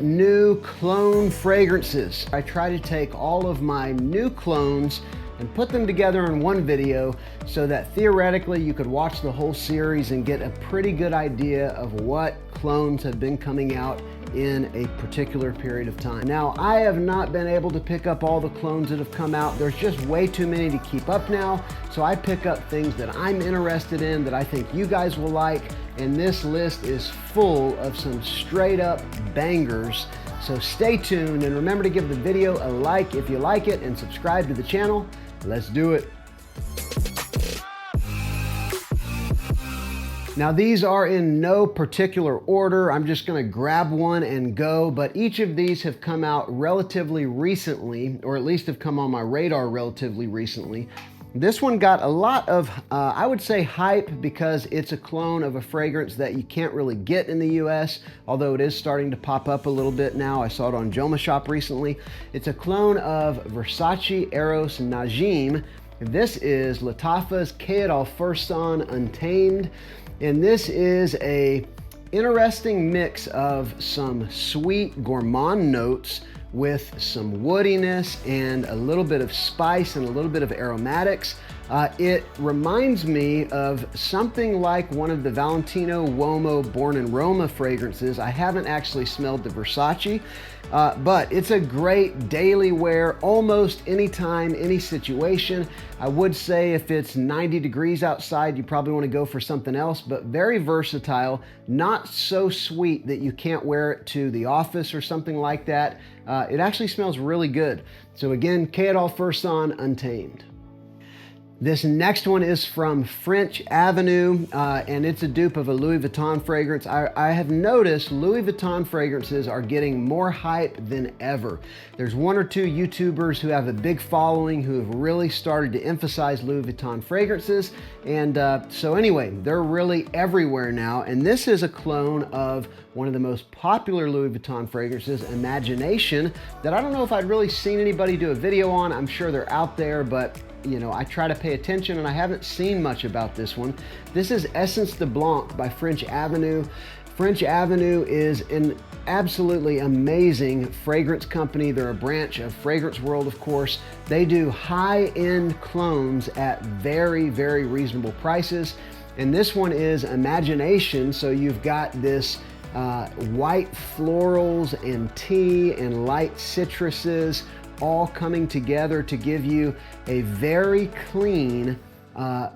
New clone fragrances. I try to take all of my new clones and put them together in one video so that theoretically you could watch the whole series and get a pretty good idea of what clones have been coming out in a particular period of time. Now, I have not been able to pick up all the clones that have come out. There's just way too many to keep up now, so I pick up things that I'm interested in, that I think you guys will like, and this list is full of some straight up bangers. So stay tuned and remember to give the video a like if you like it and subscribe to the channel. Let's do it. Now these are in no particular order. I'm just gonna grab one and go, but each of these have come out relatively recently, or at least have come on my radar relatively recently. This one got a lot of, I would say, hype because it's a clone of a fragrance that you can't really get in the US, although it is starting to pop up a little bit now. I saw it on Joma Shop recently. It's a clone of Versace Eros Najim. This is Lattafa's Kolfer Untamed, and this is a interesting mix of some sweet gourmand notes with some woodiness and a little bit of spice and a little bit of aromatics. It reminds me of something like one of the Valentino Uomo Born in Roma fragrances. I haven't actually smelled the Versace, but it's a great daily wear, almost anytime, any situation. I would say if it's 90 degrees outside, you probably want to go for something else, but very versatile, not so sweet that you can't wear it to the office or something like that. It actually smells really good. So again, Kolfer Untamed. This next one is from French Avenue, and it's a dupe of a Louis Vuitton fragrance. I have noticed Louis Vuitton fragrances are getting more hype than ever. There's one or two YouTubers who have a big following who have really started to emphasize Louis Vuitton fragrances, and so anyway, they're really everywhere now, and this is a clone of one of the most popular Louis Vuitton fragrances, Imagination, that I don't know if I'd really seen anybody do a video on. I'm sure they're out there, but you know, I try to pay attention and I haven't seen much about this one. This is Essence de Blanc by French Avenue. French Avenue is an absolutely amazing fragrance company. They're a branch of Fragrance World, of course. They do high-end clones at very, very reasonable prices. And this one is Imagination, so you've got this white florals and tea and light citruses all coming together to give you a very clean,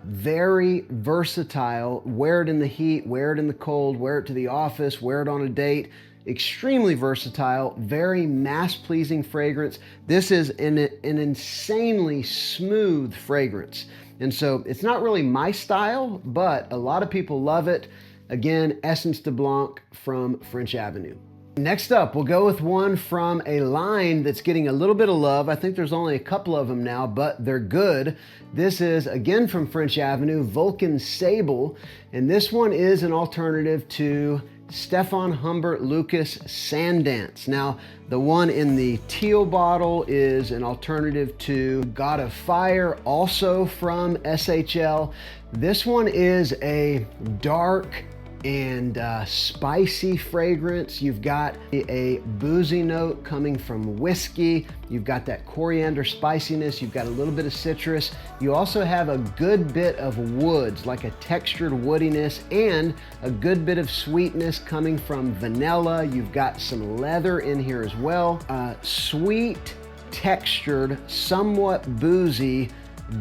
very versatile, wear it in the heat, wear it in the cold, wear it to the office, wear it on a date, extremely versatile, very mass-pleasing fragrance. This is an insanely smooth fragrance. And so it's not really my style, but a lot of people love it. Again, Essence de Blanc from French Avenue. Next up, we'll go with one from a line that's getting a little bit of love. I think there's only a couple of them now, but they're good. This is, again from French Avenue, Vulcan Sable, and this one is an alternative to Stefan Humbert Lucas Sandance. Now, the one in the teal bottle is an alternative to God of Fire, also from SHL. This one is a dark and spicy fragrance. You've got a boozy note coming from whiskey. You've got that coriander spiciness. You've got a little bit of citrus. You also have a good bit of woods, like a textured woodiness, and a good bit of sweetness coming from vanilla. You've got some leather in here as well. Sweet, textured, somewhat boozy,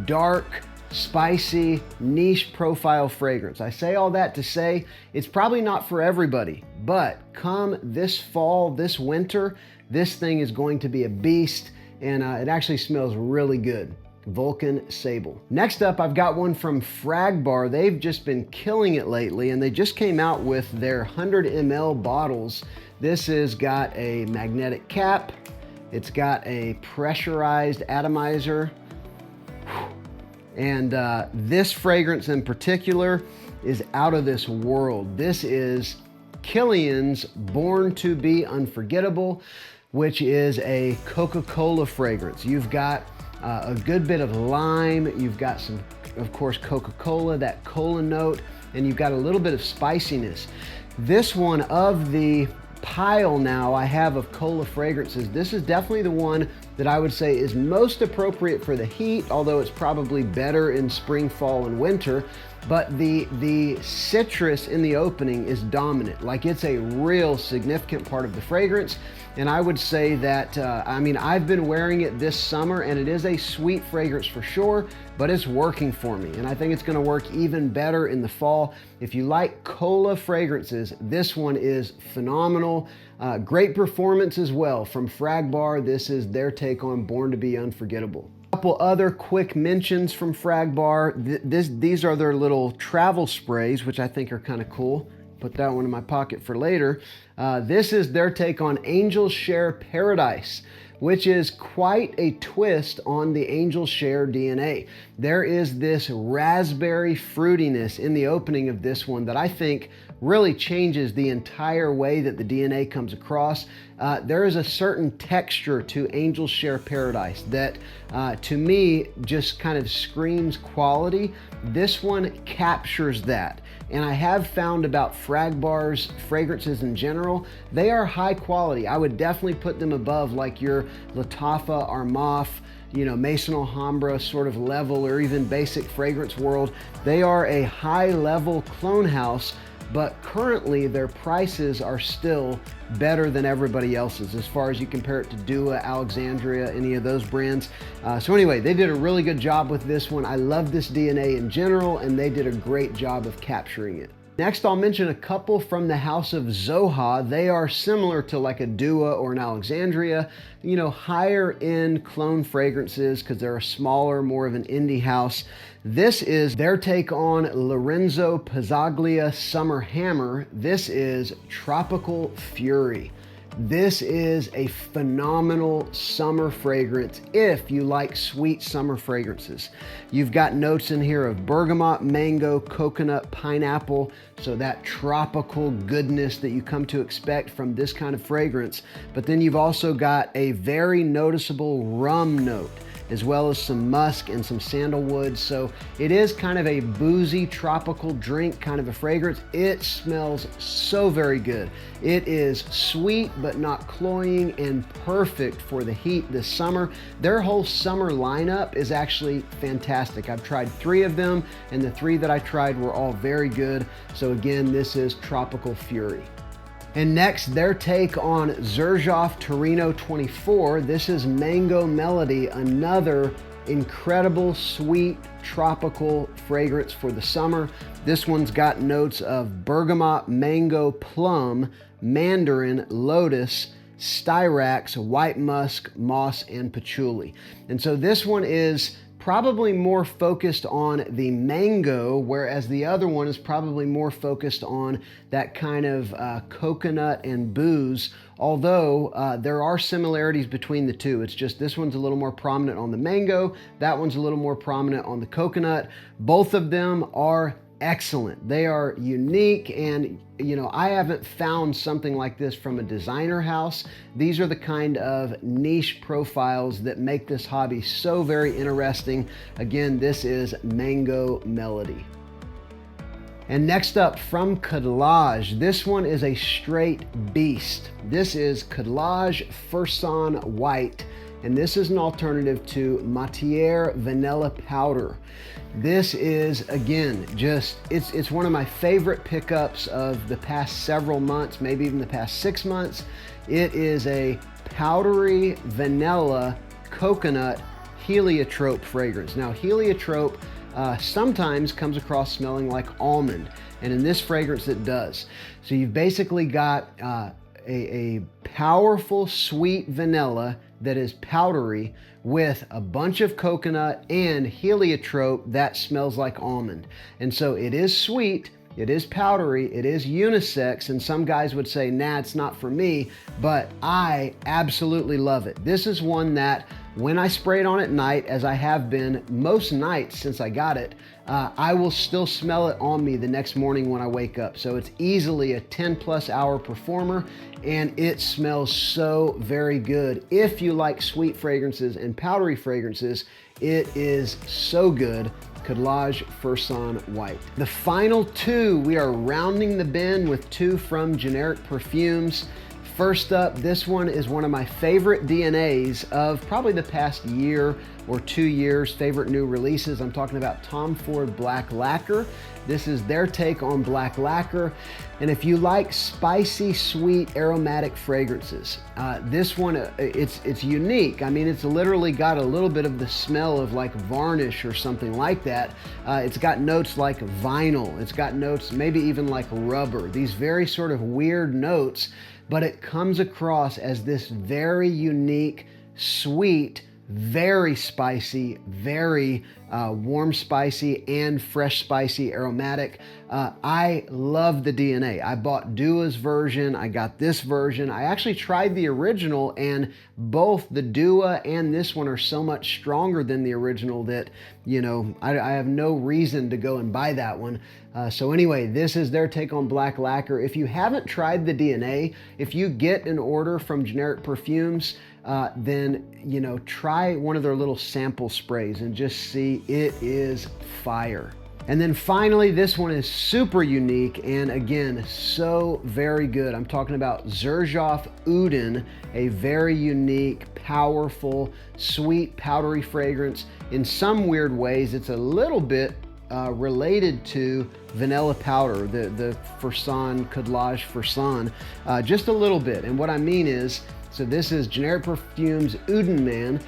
dark, spicy, niche profile fragrance. I say all that to say it's probably not for everybody, but come this fall, this winter, this thing is going to be a beast, and it actually smells really good. Vulcan Sable. Next up, I've got one from Fragbar. They've just been killing it lately, and they just came out with their 100 ml bottles. This has got a magnetic cap. It's got a pressurized atomizer. And this fragrance in particular is out of this world. This is Kilian's Born to Be Unforgettable, which is a Coca-Cola fragrance. You've got a good bit of lime. You've got some, of course, Coca-Cola, that cola note, and you've got a little bit of spiciness. This one of the pile now I have of Cola fragrances, this is definitely the one that I would say is most appropriate for the heat, although it's probably better in spring, fall, and winter. But the citrus in the opening is dominant. Like, it's a real significant part of the fragrance. And I would say that, I mean, I've been wearing it this summer, and it is a sweet fragrance for sure, but it's working for me. And I think it's gonna work even better in the fall. If you like Cola fragrances, this one is phenomenal. Great performance as well from Fragbar. This is their take on Born to Be Unforgettable. Couple other quick mentions from Fragbar. These are their little travel sprays, which I think are kind of cool. Put that one in my pocket for later. This is their take on Angel Share Paradise, which is quite a twist on the Angel Share DNA. There is this raspberry fruitiness in the opening of this one that I think really changes the entire way that the DNA comes across. There is a certain texture to Angel Share Paradise that to me just kind of screams quality. This one captures that. And I have found about Fragbar's fragrances in general, they are high quality. I would definitely put them above like your Lattafa, Armaf, you know, Maison Alhambra sort of level, or even basic fragrance world. They are a high level clone house, but currently their prices are still better than everybody else's as far as you compare it to Dua, Alexandria, any of those brands. So anyway, they did a really good job with this one. I love this DNA in general, and they did a great job of capturing it. Next, I'll mention a couple from the house of Zoha. They are similar to like a Dua or an Alexandria, you know, higher end clone fragrances because they're a smaller, more of an indie house. This is their take on Lorenzo Pizzaglia Summer Hammer. This is Tropical Fury. This is a phenomenal summer fragrance if you like sweet summer fragrances. You've got notes in here of bergamot, mango, coconut, pineapple, so that tropical goodness that you come to expect from this kind of fragrance. But then you've also got a very noticeable rum note, as well as some musk and some sandalwood. So it is kind of a boozy tropical drink kind of a fragrance. It smells so very good. It is sweet but not cloying and perfect for the heat this summer. Their whole summer lineup is actually fantastic. I've tried 3 of them, and the 3 that I tried were all very good. So again, this is Tropical Fury. And next, their take on Xerjoff Torino 24. This is Mango Melody, another incredible, sweet, tropical fragrance for the summer. This one's got notes of bergamot, mango, plum, mandarin, lotus, styrax, white musk, moss, and patchouli. And so this one is probably more focused on the mango, whereas the other one is probably more focused on that kind of coconut and booze, although there are similarities between the two. It's just this one's a little more prominent on the mango, that one's a little more prominent on the coconut. Both of them are excellent. They are unique, and you know, I haven't found something like this from a designer house. These are the kind of niche profiles that make this hobby so very interesting. Again, this is Mango Melody. And next up, from Cologne, this one is a straight beast. This is Cologne Fers White, and this is an alternative to Matière Vanilla Powder. This is, again, just, it's one of my favorite pickups of the past several months, maybe even the past 6 months. It is a powdery vanilla coconut heliotrope fragrance. Now, heliotrope sometimes comes across smelling like almond, and in this fragrance it does. So you've basically got a powerful sweet vanilla that is powdery with a bunch of coconut and heliotrope that smells like almond. And so it is sweet, it is powdery, it is unisex, and some guys would say, nah, it's not for me, but I absolutely love it. This is one that when I spray it on at night, as I have been most nights since I got it, I will still smell it on me the next morning when I wake up. So it's easily a 10+ hour performer, and it smells so very good. If you like sweet fragrances and powdery fragrances, it is so good. Cologne Fers White. The final 2, we are rounding the bend with 2 from Generic Perfumes. First up, this one is one of my favorite DNAs of probably the past year or 2 years, favorite new releases. I'm talking about Tom Ford Black Lacquer. This is their take on black lacquer. And if you like spicy, sweet, aromatic fragrances, this one, it's unique. I mean, it's literally got a little bit of the smell of like varnish or something like that. It's got notes like vinyl. It's got notes maybe even like rubber. These very sort of weird notes, but it comes across as this very unique, sweet, very spicy, very warm spicy and fresh spicy aromatic. I love the DNA. I bought Dua's version. I got this version. I actually tried the original, and both the Dua and this one are so much stronger than the original that, you know, I have no reason to go and buy that one. So anyway, this is their take on black lacquer. If you haven't tried the DNA, if you get an order from Generic Perfumes, then, you know, try one of their little sample sprays and just see. It is fire. And then finally, this one is super unique and again, so very good. I'm talking about Xerjoff Uden, a very unique, powerful, sweet, powdery fragrance. In some weird ways, it's a little bit related to vanilla powder, the Fursan, Codlage Fursan, just a little bit. And what I mean is, so this is Generic Perfumes Uden Man.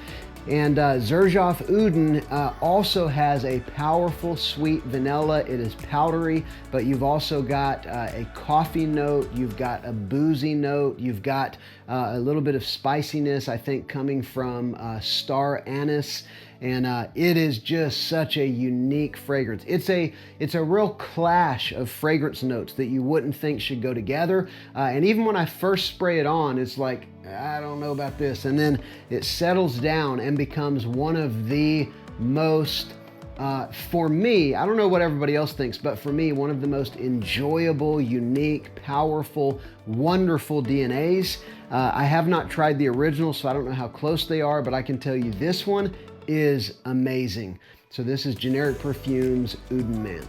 And Xerjoff Uden also has a powerful sweet vanilla. It is powdery, but you've also got a coffee note, you've got a boozy note, you've got a little bit of spiciness, I think, coming from star anise. And it is just such a unique fragrance. It's a real clash of fragrance notes that you wouldn't think should go together. And even when I first spray it on, it's like, I don't know about this. And then it settles down and becomes one of the most, for me, I don't know what everybody else thinks, but for me, one of the most enjoyable, unique, powerful, wonderful DNAs. I have not tried the original, so I don't know how close they are, but I can tell you this one is amazing. So this is Generic Perfumes Uden Man.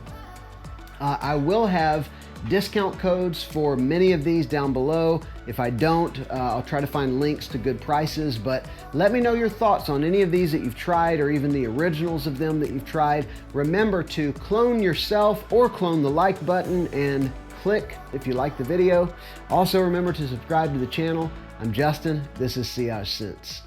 I will have discount codes for many of these down below. If I don't, I'll try to find links to good prices, but let me know your thoughts on any of these that you've tried or even the originals of them that you've tried. Remember to clone yourself or clone the like button and click if you like the video. Also remember to subscribe to the channel. I'm Justin, this is Sillage Scents.